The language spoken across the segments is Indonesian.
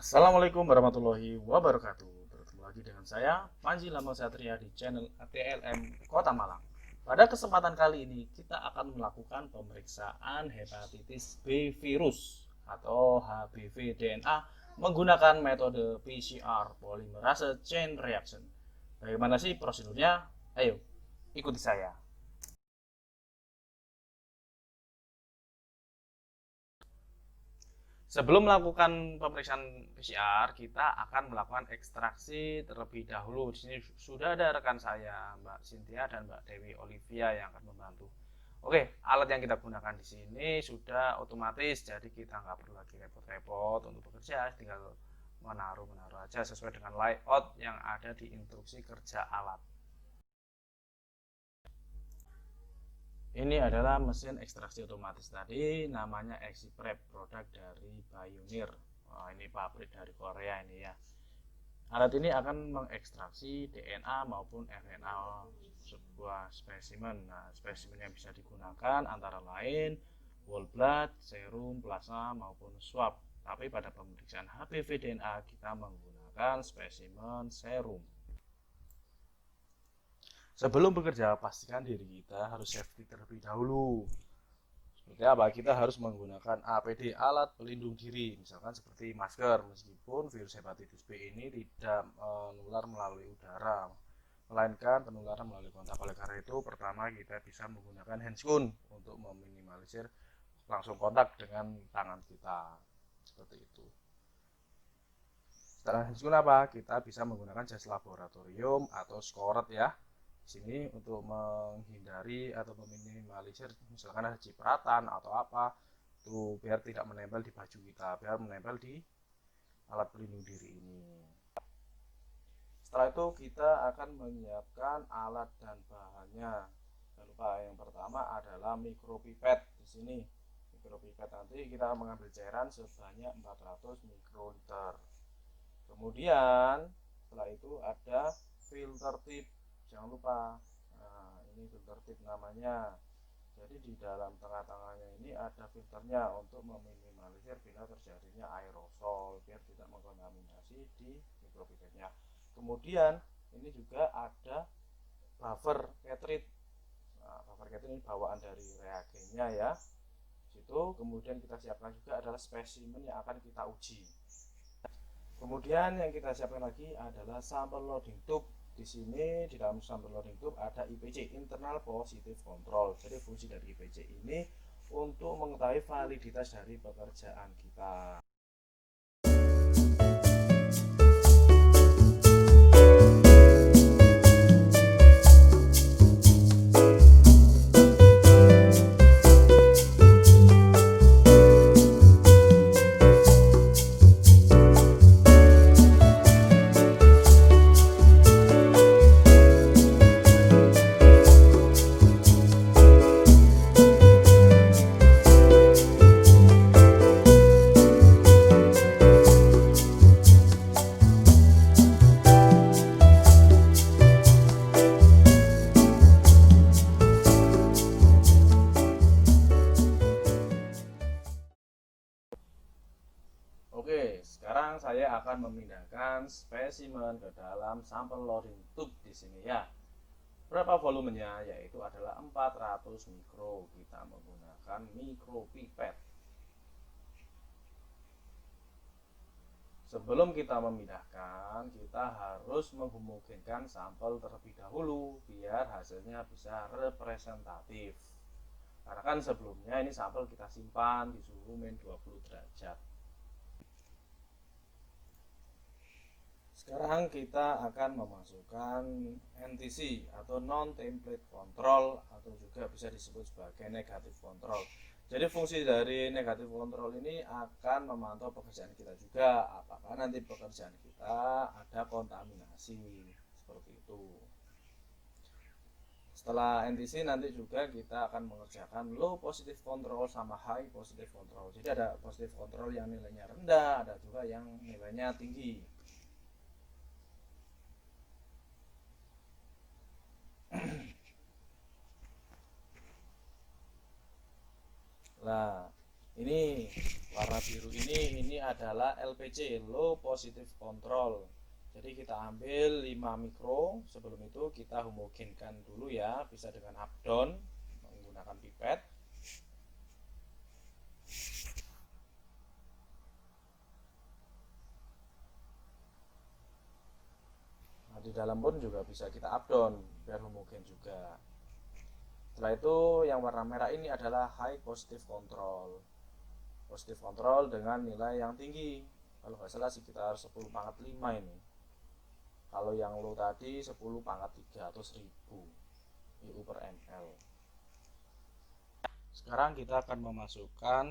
Assalamualaikum warahmatullahi wabarakatuh. Bertemu lagi dengan saya, Panji Lambang Satria di channel ATLM Kota Malang. Pada kesempatan kali ini, kita akan melakukan pemeriksaan hepatitis B virus atau HBV DNA menggunakan metode PCR polymerase chain reaction. Bagaimana sih prosedurnya? Ayo, ikuti saya. Sebelum melakukan pemeriksaan PCR, kita akan melakukan ekstraksi terlebih dahulu. Di sini sudah ada rekan saya, Mbak Cynthia dan Mbak Dewi Olivia yang akan membantu. Oke, alat yang kita gunakan di sini sudah otomatis, jadi kita nggak perlu lagi repot-repot untuk bekerja, tinggal menaruh aja sesuai dengan layout yang ada di instruksi kerja alat. Ini adalah mesin ekstraksi otomatis tadi, namanya ExyPrep, produk dari Pioneer. Ini pabrik dari Korea ini ya. Alat ini akan mengekstraksi DNA maupun RNA sebuah spesimen. Nah, spesimen yang bisa digunakan antara lain whole blood, serum, plasma maupun swab. Tapi pada pemeriksaan HBV DNA kita menggunakan spesimen serum. Sebelum bekerja, pastikan diri kita harus safety terlebih dahulu. Seperti apa? Kita harus menggunakan APD, alat pelindung diri, misalkan seperti masker, meskipun virus hepatitis B ini tidak menular melalui udara, melainkan penularan melalui kontak. Oleh karena itu, pertama kita bisa menggunakan handscoon untuk meminimalisir langsung kontak dengan tangan kita, seperti itu. Setelah handscoon apa? Kita bisa menggunakan jas laboratorium atau skoret ya. Di sini untuk menghindari atau meminimalisir misalkan ada cipratan atau apa tuh biar tidak menempel di baju kita, biar menempel di alat pelindung diri ini. Setelah itu kita akan menyiapkan alat dan bahannya. Jangan lupa yang pertama adalah mikropipet. Di sini mikropipet, nanti kita mengambil cairan sebanyak 400 mikroliter. Kemudian setelah itu ada filter tip, jangan lupa. Nah, ini filter tip namanya. Jadi di dalam tengah-tengahnya ini ada filternya untuk meminimalisir bila terjadinya aerosol biar tidak mengkontaminasi di mikropipetnya. Kemudian ini juga ada buffer cartridge. Nah, buffer cartridge ini bawaan dari reagennya ya. Situ kemudian kita siapkan juga adalah spesimen yang akan kita uji. Kemudian yang kita siapkan lagi adalah sampel loading tube. Di sini di dalam sampel loading tube ada IPC, internal positive control. Jadi fungsi dari IPC ini untuk mengetahui validitas dari pekerjaan kita. Oke, sekarang saya akan memindahkan spesimen ke dalam sampel loading tube di sini ya. Berapa volumenya? Yaitu adalah 400 mikro. Kita menggunakan mikropipet. Sebelum kita memindahkan, kita harus menghomogenkan sampel terlebih dahulu biar hasilnya bisa representatif. Karena kan sebelumnya ini sampel kita simpan di suhu -20 derajat. Sekarang kita akan memasukkan NTC atau non template control atau juga bisa disebut sebagai negative control. Jadi fungsi dari negative control ini akan memantau pekerjaan kita juga, apakah nanti pekerjaan kita ada kontaminasi seperti itu. Setelah NTC nanti juga kita akan mengerjakan low positive control sama high positive control. Jadi ada positive control yang nilainya rendah, ada juga yang nilainya tinggi. Nah, Ini warna biru ini adalah LPC, low positive control. Jadi kita ambil 5 mikro. Sebelum itu kita homogenkan dulu ya, bisa dengan up down menggunakan pipet. Nah, di dalam pun juga bisa kita up down biar homogen juga. Setelah itu yang warna merah ini adalah high positive control. Positive control dengan nilai yang tinggi. Kalau nggak salah sekitar 10⁻5 ini. Kalau yang low tadi 10⁻3 atau 1000 IU per ml. Sekarang kita akan memasukkan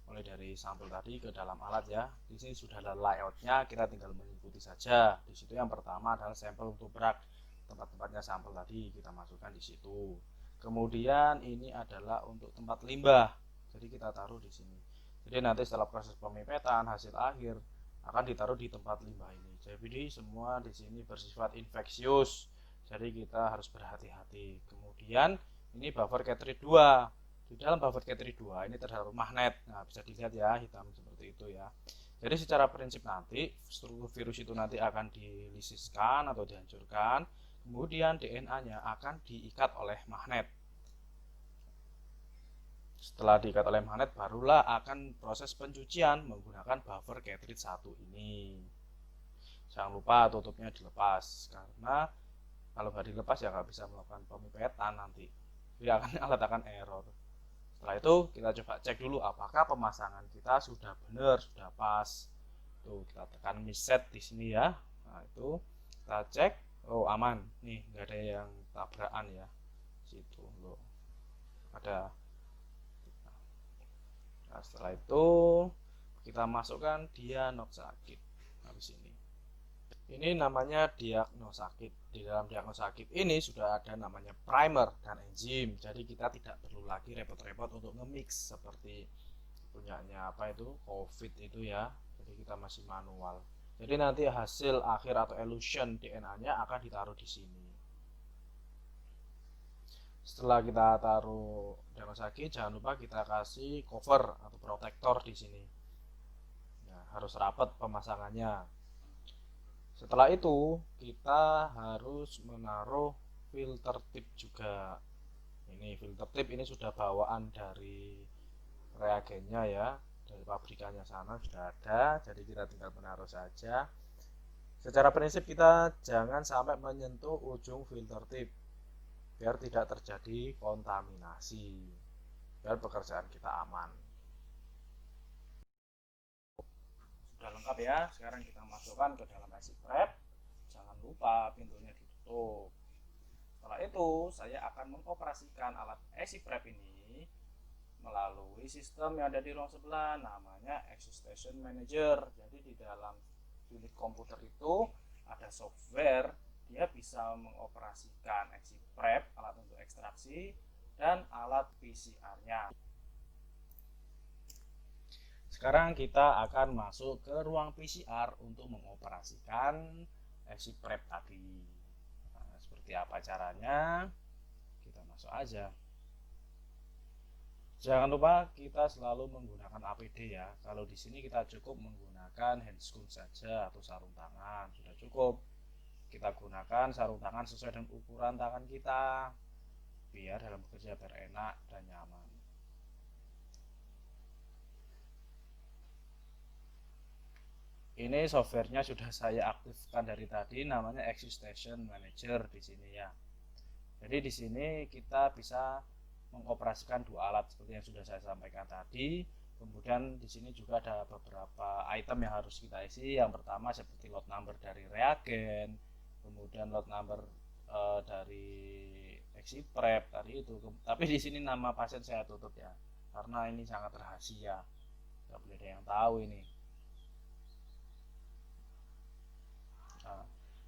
mulai dari sampel tadi ke dalam alat ya. Di sini sudah ada layoutnya, kita tinggal mengikuti saja. Di situ yang pertama adalah sampel untuk berak, tempat-tempatnya sampel tadi kita masukkan di situ. Kemudian ini adalah untuk tempat limbah, jadi kita taruh di sini. Jadi nanti setelah proses pemipetan hasil akhir akan ditaruh di tempat limbah ini. Jadi semua di sini bersifat infeksius, jadi kita harus berhati-hati. Kemudian ini buffer cartridge 2. Di dalam buffer cartridge 2 ini terdapat magnet. Nah, bisa dilihat ya, hitam seperti itu ya. Jadi secara prinsip nanti struktur virus itu nanti akan dilisiskan atau dihancurkan, kemudian DNA-nya akan diikat oleh magnet. Setelah diikat oleh magnet, barulah akan proses pencucian menggunakan buffer cartridge 1 ini. Jangan lupa tutupnya dilepas, karena kalau nggak dilepas ya nggak bisa melakukan pemipetan nanti. Jadi alat akan error. Setelah itu kita coba cek dulu apakah pemasangan kita sudah benar, sudah pas. Tuh kita tekan reset di sini ya. Nah itu kita cek, oh aman, nih nggak ada yang tabrakan ya. Situ loh, ada. Nah, setelah itu kita masukkan diagnosakit. Habis ini namanya diagnosakit. Di dalam diagnosakit ini sudah ada namanya primer dan enzim. Jadi kita tidak perlu lagi repot-repot untuk nge-mix seperti punyanya apa itu COVID itu ya. Jadi kita masih manual. Jadi nanti hasil akhir atau elution DNA-nya akan ditaruh di sini. Setelah kita taruh diagnosakit, jangan lupa kita kasih cover atau protektor di sini. Ya, harus rapat pemasangannya. Setelah itu kita harus menaruh filter tip juga. Ini filter tip ini sudah bawaan dari reagennya ya, dari pabrikannya sana sudah ada, jadi kita tinggal menaruh saja. Secara prinsip kita jangan sampai menyentuh ujung filter tip biar tidak terjadi kontaminasi, biar pekerjaan kita aman. Sudah lengkap ya, sekarang kita masukkan ke dalam IC prep. Jangan lupa pintunya ditutup. Setelah itu saya akan mengoperasikan alat IC prep ini melalui sistem yang ada di ruang sebelah, namanya Excitation Manager. Jadi di dalam unit komputer itu ada software, dia bisa mengoperasikan IC prep, alat untuk ekstraksi, dan alat PCR-nya. Sekarang kita akan masuk ke ruang PCR untuk mengoperasikan IC prep tadi. Nah, seperti apa caranya? Kita masuk aja. Jangan lupa kita selalu menggunakan APD ya. Kalau di sini kita cukup menggunakan handscoon saja atau sarung tangan, sudah cukup. Kita gunakan sarung tangan sesuai dengan ukuran tangan kita, biar dalam bekerja enak dan nyaman. Ini softwarenya sudah saya aktifkan dari tadi, namanya Excitation Manager di sini ya. Jadi di sini kita bisa mengoperasikan dua alat seperti yang sudah saya sampaikan tadi. Kemudian di sini juga ada beberapa item yang harus kita isi. Yang pertama seperti lot number dari reagen, kemudian lot number dari IC prep tadi itu. Tapi di sini nama pasien saya tutup ya, karena ini sangat rahasia, nggak boleh ada yang tahu ini. Nah,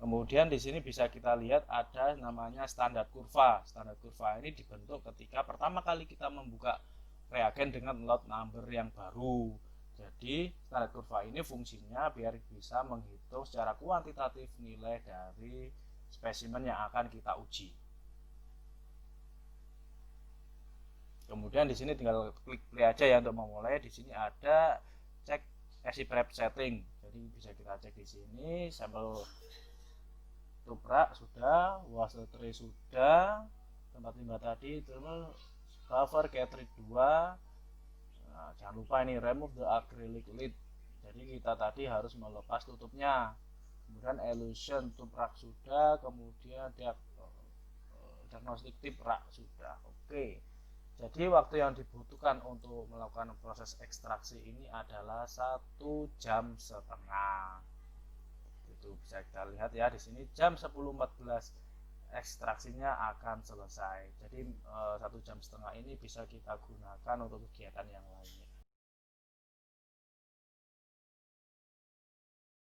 kemudian di sini bisa kita lihat ada namanya standar kurva. Standar kurva ini dibentuk ketika pertama kali kita membuka reagen dengan lot number yang baru. Jadi standar kurva ini fungsinya biar bisa menghitung secara kuantitatif nilai dari spesimen yang akan kita uji. Kemudian di sini tinggal klik play aja ya untuk memulai. Di sini ada cek SI prep setting. Jadi bisa kita cek di sini sampel tuprak sudah, washer tray sudah, tempat limbah tadi, terus cover cartridge 2. Nah, jangan lupa ini remove the acrylic lid. Jadi kita tadi harus melepas tutupnya. Kemudian illusion tuprak sudah, kemudian diagnostic tip rak sudah. Oke. Jadi waktu yang dibutuhkan untuk melakukan proses ekstraksi ini adalah 1,5 jam. Itu bisa kita lihat ya di sini jam 10.14 ekstraksinya akan selesai. Jadi 1,5 jam ini bisa kita gunakan untuk kegiatan yang lainnya.